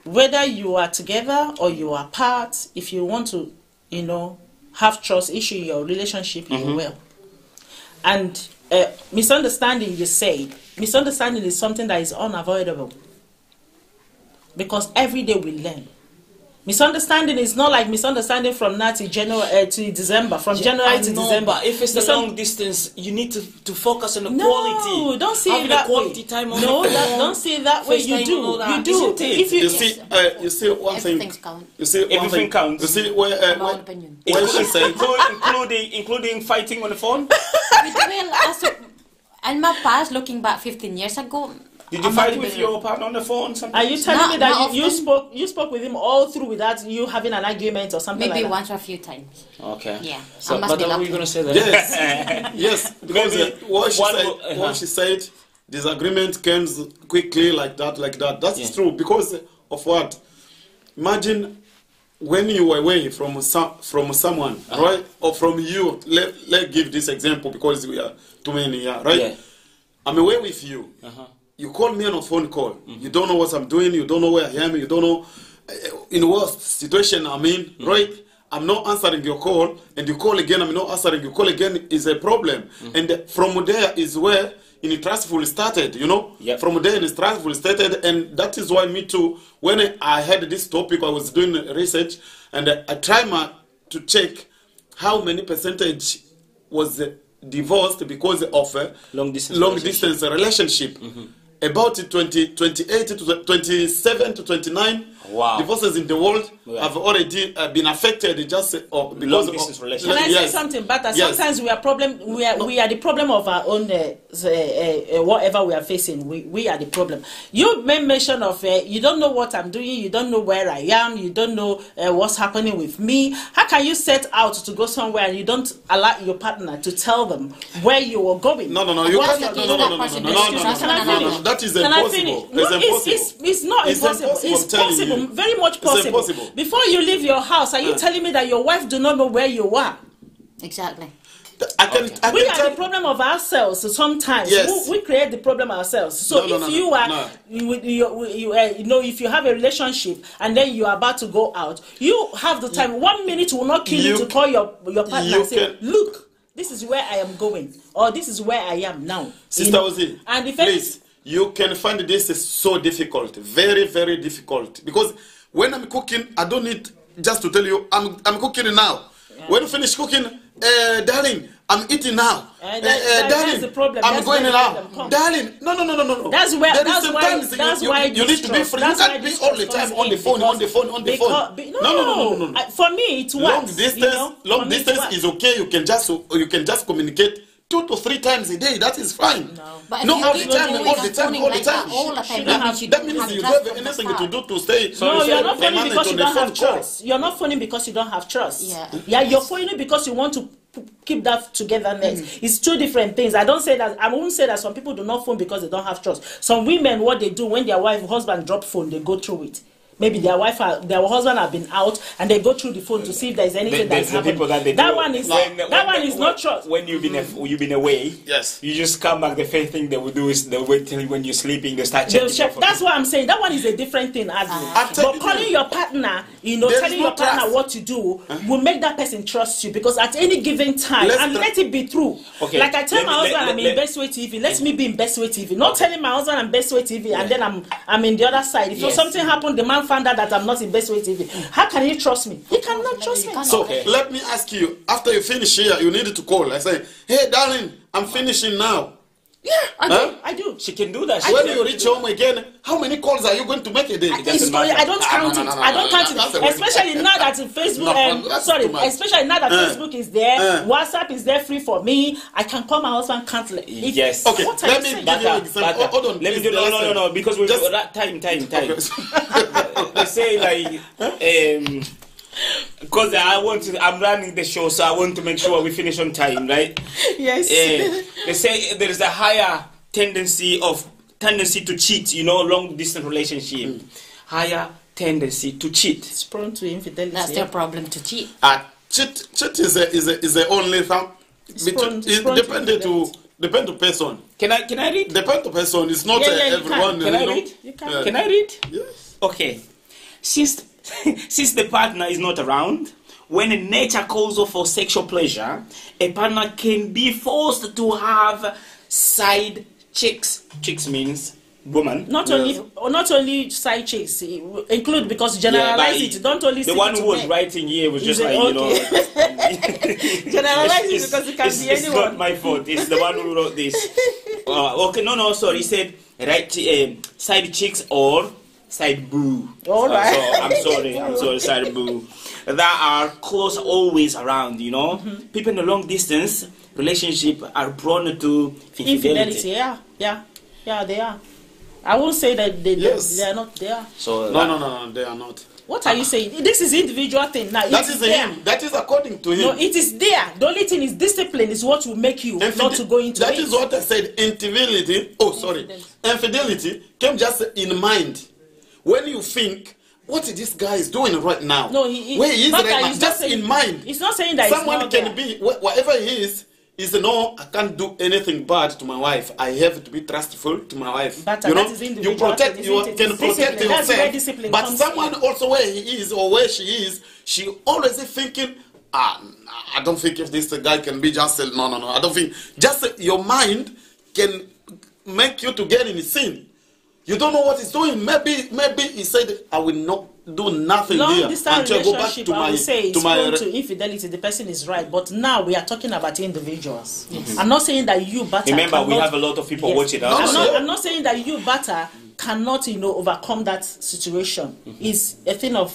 [SPEAKER 3] whether you are together or you are apart, if you want to, you know, have trust issue in your relationship, you will. And misunderstanding, you say, misunderstanding is something that is unavoidable. Because every day we learn. Misunderstanding is not like misunderstanding from now to January to December, from January to December.
[SPEAKER 1] But if it's a long distance, you need to focus on the
[SPEAKER 3] no,
[SPEAKER 1] quality.
[SPEAKER 3] No, don't see
[SPEAKER 1] having
[SPEAKER 3] it that
[SPEAKER 1] quality
[SPEAKER 3] way.
[SPEAKER 1] time on
[SPEAKER 3] No,
[SPEAKER 1] the phone,
[SPEAKER 3] don't see it that way. You do. You do.
[SPEAKER 1] Isn't it?
[SPEAKER 3] If
[SPEAKER 6] You see one thing.
[SPEAKER 2] Everything's count.
[SPEAKER 6] You see one
[SPEAKER 1] Everything
[SPEAKER 6] thing.
[SPEAKER 1] counts.
[SPEAKER 6] You see
[SPEAKER 2] My own opinion.
[SPEAKER 6] where she said.
[SPEAKER 1] including fighting on the phone.
[SPEAKER 2] In my past, looking back 15 years ago,
[SPEAKER 1] Did you fight with your partner on the phone?
[SPEAKER 3] Are you telling me that
[SPEAKER 2] Not
[SPEAKER 3] you spoke with him all through without you having an argument or something
[SPEAKER 2] maybe
[SPEAKER 3] like that?
[SPEAKER 2] once or a few times.
[SPEAKER 1] Okay.
[SPEAKER 2] Yeah.
[SPEAKER 1] So,
[SPEAKER 2] I must
[SPEAKER 1] but
[SPEAKER 2] be
[SPEAKER 1] what were
[SPEAKER 2] lucky.
[SPEAKER 1] you going to say there?
[SPEAKER 6] Yes, yes. Because
[SPEAKER 1] Maybe
[SPEAKER 6] what she said, disagreement comes quickly like that. That's true because of what? Imagine when you were away from someone, right, or from you. Let give this example because we are too many here, right?
[SPEAKER 1] Yeah.
[SPEAKER 6] I'm away with you. You call me on a phone call. You don't know what I'm doing. You don't know where I am. You don't know in what situation I'm in, right? I'm not answering your call, and you call again. I'm not answering your call again. Is a problem, and from there is where Trustful started. You know, from there Trustful started, and that is why me too. When I had this topic, I was doing research, and I tried to check how many percentage was divorced because of a long distance relationship. About 28 to 27 to 29 divorces in the world have already been affected just because
[SPEAKER 1] long distance relationship.
[SPEAKER 3] Can I say something? But sometimes we are the problem of our own whatever we are facing. We are the problem. You made mention of you don't know what I'm doing. You don't know where I am. You don't know what's happening with me. How can you set out to go somewhere and you don't allow your partner to tell them where you are going?
[SPEAKER 6] No. You can't. No. That is impossible.
[SPEAKER 3] It's not impossible. It's possible. Very much possible. Before you leave your house, are you telling me that your wife do not know where you are?
[SPEAKER 2] Exactly.
[SPEAKER 3] We are the problem of ourselves. So sometimes we create the problem ourselves. So if you have a relationship and then you are about to go out, you have the time. 1 minute will not kill you to call your partner and say, "Look, this is where I am going, or this is where I am now."
[SPEAKER 6] Sister Ozzy,
[SPEAKER 3] and if
[SPEAKER 6] please, you can find this is so difficult, very, very difficult. Because when I'm cooking, I don't need just to tell you I'm cooking now. Yeah. When you finish cooking, darling, I'm eating now.
[SPEAKER 3] That's
[SPEAKER 6] Darling,
[SPEAKER 3] the problem.
[SPEAKER 6] I'm
[SPEAKER 3] That's
[SPEAKER 6] going
[SPEAKER 3] where the
[SPEAKER 6] now.
[SPEAKER 3] problem comes.
[SPEAKER 6] Darling, no.
[SPEAKER 3] That's where.
[SPEAKER 6] There is
[SPEAKER 3] That's why.
[SPEAKER 6] sometimes
[SPEAKER 3] That's
[SPEAKER 6] you,
[SPEAKER 3] why
[SPEAKER 6] you need to be free. You can't be all the time on the phone, on the phone, on the phone. No.
[SPEAKER 3] For me, it works.
[SPEAKER 6] Long distance,
[SPEAKER 3] you know?
[SPEAKER 6] long distance is okay. You can just communicate 2 to 3 times a day. That is fine.
[SPEAKER 3] No.
[SPEAKER 2] But
[SPEAKER 6] No,
[SPEAKER 2] if
[SPEAKER 6] all
[SPEAKER 2] you
[SPEAKER 6] the
[SPEAKER 2] keep
[SPEAKER 6] time,
[SPEAKER 2] doing
[SPEAKER 6] all
[SPEAKER 2] that
[SPEAKER 6] the time,
[SPEAKER 2] phoning
[SPEAKER 6] all the
[SPEAKER 2] like that
[SPEAKER 6] time.
[SPEAKER 2] all the time,
[SPEAKER 3] Shouldn't
[SPEAKER 2] that
[SPEAKER 3] have-
[SPEAKER 2] means you
[SPEAKER 6] That
[SPEAKER 2] don't
[SPEAKER 6] means
[SPEAKER 2] have
[SPEAKER 6] you
[SPEAKER 2] trust
[SPEAKER 6] don't have
[SPEAKER 2] from the
[SPEAKER 6] anything to
[SPEAKER 2] start.
[SPEAKER 6] do to stay.
[SPEAKER 3] No, you're not phoning
[SPEAKER 6] permanent
[SPEAKER 3] because you
[SPEAKER 6] on the
[SPEAKER 3] don't
[SPEAKER 6] phone
[SPEAKER 3] have
[SPEAKER 6] call.
[SPEAKER 3] trust. You're not phoning because you don't have trust.
[SPEAKER 2] Yeah.
[SPEAKER 3] You're phoning because you want to keep that togetherness. It's 2 different things. I won't say that some people do not phone because they don't have trust. Some women, what they do when their husband drop phone, they go through it. Maybe their husband have been out and they go through the phone to see if there's anything that's happening. That one is not trust.
[SPEAKER 1] When you've been away,
[SPEAKER 6] Yes.
[SPEAKER 1] you just come back. The first thing they will do is they wait till when you're sleeping. They start checking.
[SPEAKER 3] That's what I'm saying. That one is a different thing, but calling your partner, telling your partner what to do, will make that person trust you, because at any given time, let it be true.
[SPEAKER 1] Okay.
[SPEAKER 3] Like I tell my husband I'm in Best Way TV. Let me be in Best Way TV. Not telling my husband I'm Best Way TV and then I'm in the other side. If something happened, the man found out that I'm not in Best Way TV. How can he trust me? He cannot trust me.
[SPEAKER 6] So let me ask you, after you finish here, you need to call. I say, hey, darling, I'm finishing now.
[SPEAKER 3] Yeah, I do.
[SPEAKER 1] She can do that.
[SPEAKER 6] When you reach home again, how many calls are you going to make a day?
[SPEAKER 3] I don't count it. I don't count it. Especially now that Facebook, especially now that Facebook is there, WhatsApp is there free for me. I can call my husband, cancel it.
[SPEAKER 1] Yes.
[SPEAKER 6] Okay.
[SPEAKER 3] What
[SPEAKER 6] Let me give you an example. Hold on.
[SPEAKER 1] Let me do no, because we've got time. They say like because I'm running the show, so I want to make sure we finish on time, right?
[SPEAKER 3] Yes.
[SPEAKER 1] They say there is a higher tendency to cheat, long distance relationship. Higher tendency to cheat.
[SPEAKER 3] It's prone to infidelity.
[SPEAKER 2] That's their problem, to cheat.
[SPEAKER 6] Cheat is the only thing. It depends to person.
[SPEAKER 1] Can I read?
[SPEAKER 6] Depend to person. It's not everyone.
[SPEAKER 1] Can I read?
[SPEAKER 3] You can.
[SPEAKER 1] Can I read?
[SPEAKER 6] Yes.
[SPEAKER 1] Okay. Since the partner is not around, when nature calls for sexual pleasure, a partner can be forced to have side chicks. Chicks means woman.
[SPEAKER 3] Not only side chicks, include, because generalize it. Don't only
[SPEAKER 1] the one who was writing here was just like
[SPEAKER 3] generalize it, because it can be anyone.
[SPEAKER 1] It's not my fault. It's the one who wrote this. Sorry. He said side chicks or side boo.
[SPEAKER 3] All right.
[SPEAKER 1] So I'm sorry, side boo. That are close, always around, People in a long distance relationship are prone to infidelity.
[SPEAKER 3] Yeah, they are. I won't say that they are not there.
[SPEAKER 1] So
[SPEAKER 6] no, they are not.
[SPEAKER 3] What are you saying? This is individual thing. Now,
[SPEAKER 6] that is him. That is according to him.
[SPEAKER 3] No, it is there. The only thing is discipline is what will make you not to go into
[SPEAKER 6] that
[SPEAKER 3] it.
[SPEAKER 6] That is what I said. Infidelity came just in mind. When you think, what this guy is doing right now?
[SPEAKER 3] No,
[SPEAKER 6] where he is right now, just in mind.
[SPEAKER 3] It's not saying that
[SPEAKER 6] someone can be whatever he is no, I can't do anything bad to my wife. I have to be trustful to my wife.
[SPEAKER 3] But
[SPEAKER 6] you can protect yourself. But someone also where he is or where she is, she always thinking, I don't think if this guy can be just no. I don't think just your mind can make you to get in sin. You don't know what he's doing. Maybe he said, I will not do nothing here until I go back to my...
[SPEAKER 3] to infidelity. The person is right. But now we are talking about individuals. Yes. I'm not saying that you, Bata...
[SPEAKER 1] Remember, we have a lot of people watching us.
[SPEAKER 3] I'm not saying that you, Bata, cannot, overcome that situation. It's a thing of...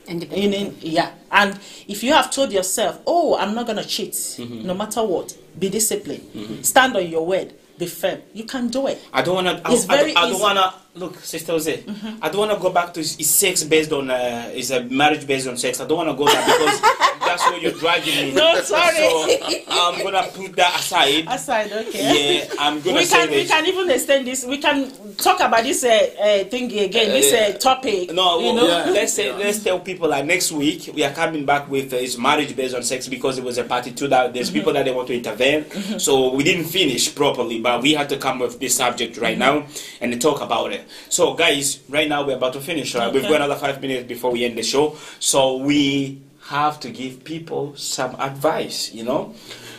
[SPEAKER 3] Yeah. And if you have told yourself, I'm not going to cheat, no matter what, be disciplined, stand on your word, be firm, you can do it.
[SPEAKER 1] I don't want to. I don't want to. Look, Sister Jose, I don't want to go back to is sex based on is a marriage based on sex. I don't want to go there because that's where you're dragging me.
[SPEAKER 3] No, sorry.
[SPEAKER 1] So I'm gonna put that aside.
[SPEAKER 3] Okay.
[SPEAKER 1] Yeah, I'm gonna say this.
[SPEAKER 3] We can even extend this. We can talk about this thing again. This topic.
[SPEAKER 1] No, let's tell people that next week we are coming back with is marriage based on sex, because it was a party 2 that there's people that they want to intervene. So we didn't finish properly, but we had to come with this subject right now and talk about it. So guys, right now we're about to finish. Right? Okay. We've got another 5 minutes before we end the show. So we have to give people some advice,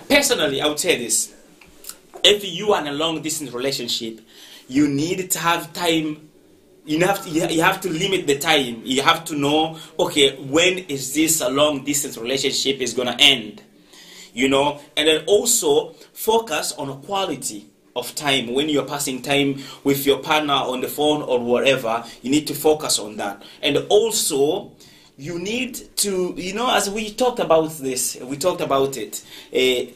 [SPEAKER 1] Personally, I would say this. If you are in a long distance relationship, you need to have time. You have to limit the time. You have to know, okay, when is this a long distance relationship is going to end? you know, and then also focus on quality of time. When you're passing time with your partner on the phone or whatever, you need to focus on that. And also, you need to, you know, as we talked about this, we talked about it,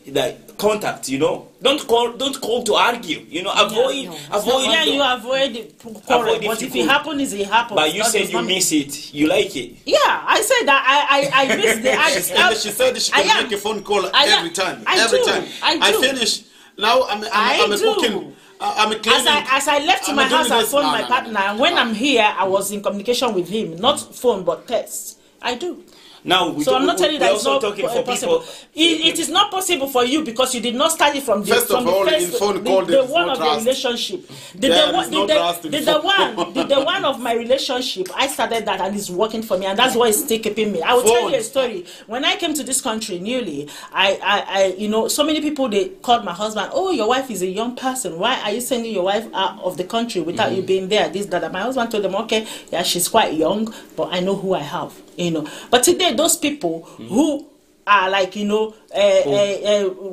[SPEAKER 1] like contact, you know, don't call to argue, you know, avoid.
[SPEAKER 3] You avoid the quarrel, but if it happens, it happens.
[SPEAKER 1] But you said you miss it, you like it.
[SPEAKER 3] Yeah, I said that I miss the
[SPEAKER 6] and she said she can make a phone call every time. I finish. Now I'm cooking. I'm cleaning.
[SPEAKER 3] As I left my house, I phoned my partner. And when I'm here, I was in communication with him, not phone but text. I do.
[SPEAKER 1] Now,
[SPEAKER 3] I'm not telling you that it's not
[SPEAKER 1] possible.
[SPEAKER 3] It is not possible for you because you did not start it from the
[SPEAKER 6] first of all, in phone call,
[SPEAKER 3] the one of the relationship. The one of my relationship, I started that and it's working for me, and that's why it's still keeping me. I will tell you a story. When I came to this country newly, I you know, so many people, they called my husband, oh, your wife is a young person. Why are you sending your wife out of the country without you being there? This, that. My husband told them, okay, yeah, she's quite young, but I know who I have. You know, but today those people who are like, you know,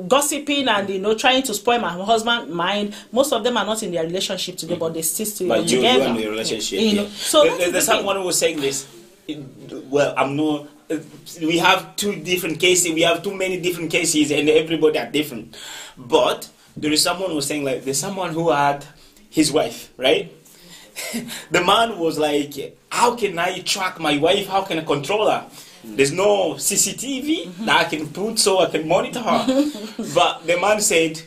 [SPEAKER 3] gossiping and, you know, trying to spoil my husband's mind, most of them are not in their relationship today, but they still
[SPEAKER 1] but
[SPEAKER 3] together.
[SPEAKER 1] You in the relationship.
[SPEAKER 3] You know? So
[SPEAKER 1] there's someone who was saying this. Well, I'm not. We have two different cases. We have too many different cases, and everybody are different. But there is someone who was saying, like, there's someone who had his wife, right? The man was like, how can I track my wife? How can I control her? There's no CCTV that I can put so I can monitor her. But the man said,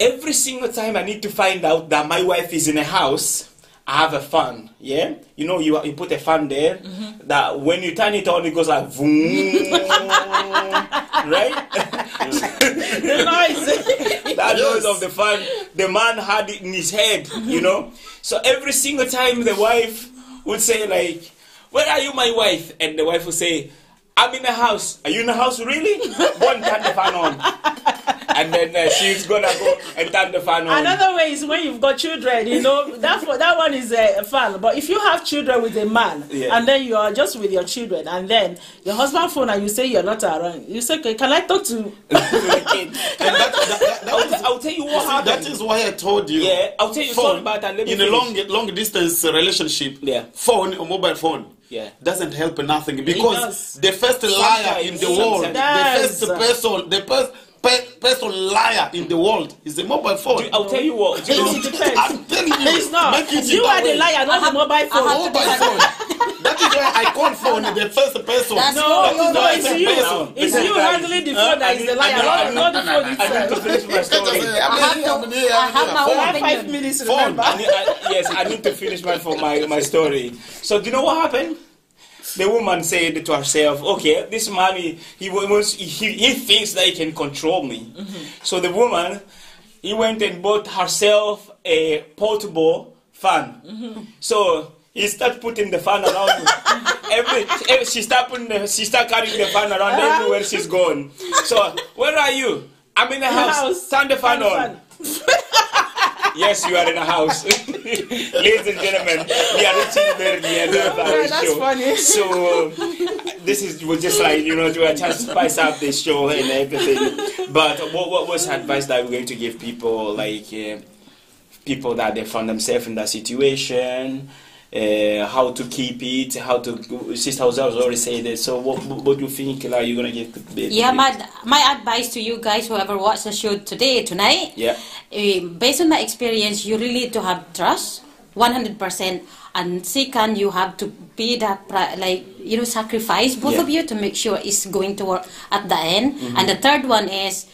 [SPEAKER 1] every single time I need to find out that my wife is in a house, I have a fan, yeah? You know, you put a fan there, that when you turn it on, it goes like, vroom, right?
[SPEAKER 3] The noise.
[SPEAKER 1] That noise of the fan, the man had it in his head, you know? So every single time the wife would say, like, where are you, my wife? And the wife would say, I'm in the house. Are you in the house, really? Go and turn the fan on. And then she's gonna go and turn the fan on.
[SPEAKER 3] Another way is when you've got children, you know, that one is a fan. But if you have children with a man, and then you are just with your children, and then your husband phone and you say you're not around, you say, okay, can I talk to the kid?
[SPEAKER 1] And I'll tell you what happened.
[SPEAKER 6] That is why I told you.
[SPEAKER 1] Yeah, I'll tell you something about that.
[SPEAKER 6] In a long distance relationship, phone or mobile phone.
[SPEAKER 1] Yeah.
[SPEAKER 6] Doesn't help nothing because the first liar in the world, the first person liar in the world is the mobile phone.
[SPEAKER 1] I'll tell you what.
[SPEAKER 3] It depends.
[SPEAKER 6] I'm telling you,
[SPEAKER 3] it's not. You are the liar, not the mobile phone.
[SPEAKER 6] Mobile phone. That is why I call phone the first person.
[SPEAKER 3] No, it's you. It's you handling the phone that is the liar, not the phone itself.
[SPEAKER 1] I need to finish my story.
[SPEAKER 2] I have my own opinion.
[SPEAKER 3] 5 minutes,
[SPEAKER 6] Phone.
[SPEAKER 3] remember?
[SPEAKER 1] Yes, I need to finish my story. So do you know what happened? The woman said to herself, okay, this man, he thinks that he can control me. So the woman, he went and bought herself a portable fan. So he started putting the fan around. She started carrying the fan around everywhere she's gone. So, where are you? I'm in the house. Turn the fan on. Yes, you are in a house. Ladies and gentlemen, we are reaching very near the end of our
[SPEAKER 3] that's
[SPEAKER 1] show.
[SPEAKER 3] Funny.
[SPEAKER 1] So, was just like, you know, to just spice up the show and everything. But what was advice that we're going to give people, like people that they found themselves in that situation? How to keep it, how to... Sister Jose already said it, so what do you think you're going to give to people?
[SPEAKER 2] Yeah, my advice to you guys, whoever watched the show tonight, based on my experience, you really need to have trust, 100%, and second, you have to be that, like, you know, sacrifice, both of you, to make sure it's going to work at the end. And the third one is,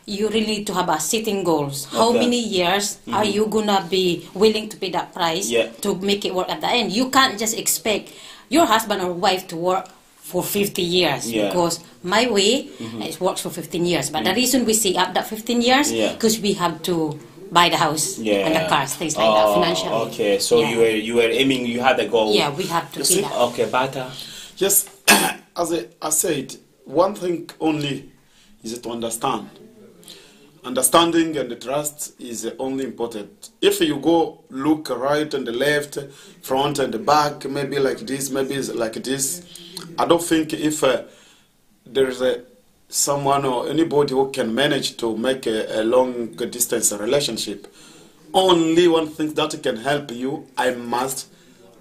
[SPEAKER 2] you really need to have a setting goals. How many years are you gonna be willing to pay that price to make it work at the end? You can't just expect your husband or wife to work for 50 years because my way it works for 15 years. But the reason we say up that 15 years because we have to buy the house and the cars, things like that financially.
[SPEAKER 1] Okay, so you were aiming, you had a goal.
[SPEAKER 2] Yeah, we have to see that.
[SPEAKER 1] Okay, Bata.
[SPEAKER 6] Yes, as I said, one thing only is to understand. Understanding and the trust is only important. If you go look right and the left, front and the back, maybe like this, maybe like this, I don't think if there is someone or anybody who can manage to make a long distance relationship, only one thing that can help you, I must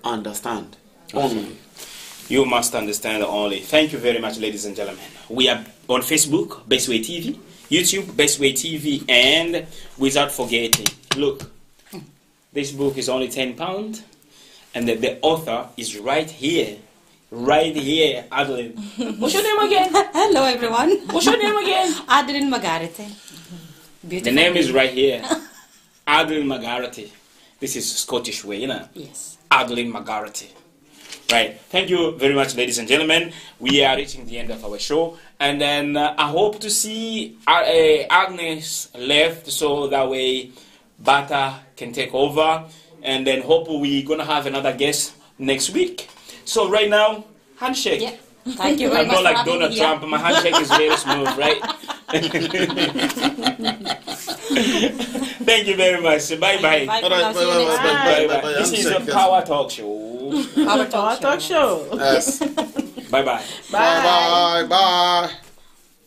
[SPEAKER 6] understand. Only.
[SPEAKER 1] You must understand only. Thank you very much, ladies and gentlemen. We are on Facebook, Bestway TV, YouTube, Bestway TV, and without forgetting, look, this book is only £10, and the author is right here, Adeline. What's your name again?
[SPEAKER 2] Hello, everyone.
[SPEAKER 1] What's your name again?
[SPEAKER 2] Adeline Magarite.
[SPEAKER 1] The name is right here, Adeline Magarite. This is Scottish way, you know?
[SPEAKER 2] Yes.
[SPEAKER 1] Adeline Magarite. Right. Thank you very much, ladies and gentlemen. We are reaching the end of our show. And then I hope to see Agnes left so that way Bata can take over. And then hope we're going to have another guest next week. So right now, handshake.
[SPEAKER 2] Yeah. Thank you very
[SPEAKER 1] I'm
[SPEAKER 2] much.
[SPEAKER 1] not like
[SPEAKER 2] for having
[SPEAKER 1] Donald
[SPEAKER 2] me
[SPEAKER 1] Trump.
[SPEAKER 2] here.
[SPEAKER 1] My handshake is very smooth, right? Thank you very much. Bye-bye.
[SPEAKER 2] Bye for
[SPEAKER 6] All right,
[SPEAKER 2] now. See you next week.
[SPEAKER 1] Bye-bye. This is a Power Talk Show.
[SPEAKER 2] Our
[SPEAKER 3] Talk show.
[SPEAKER 6] Yes.
[SPEAKER 1] Bye-bye.
[SPEAKER 3] Bye.
[SPEAKER 6] Bye. Bye.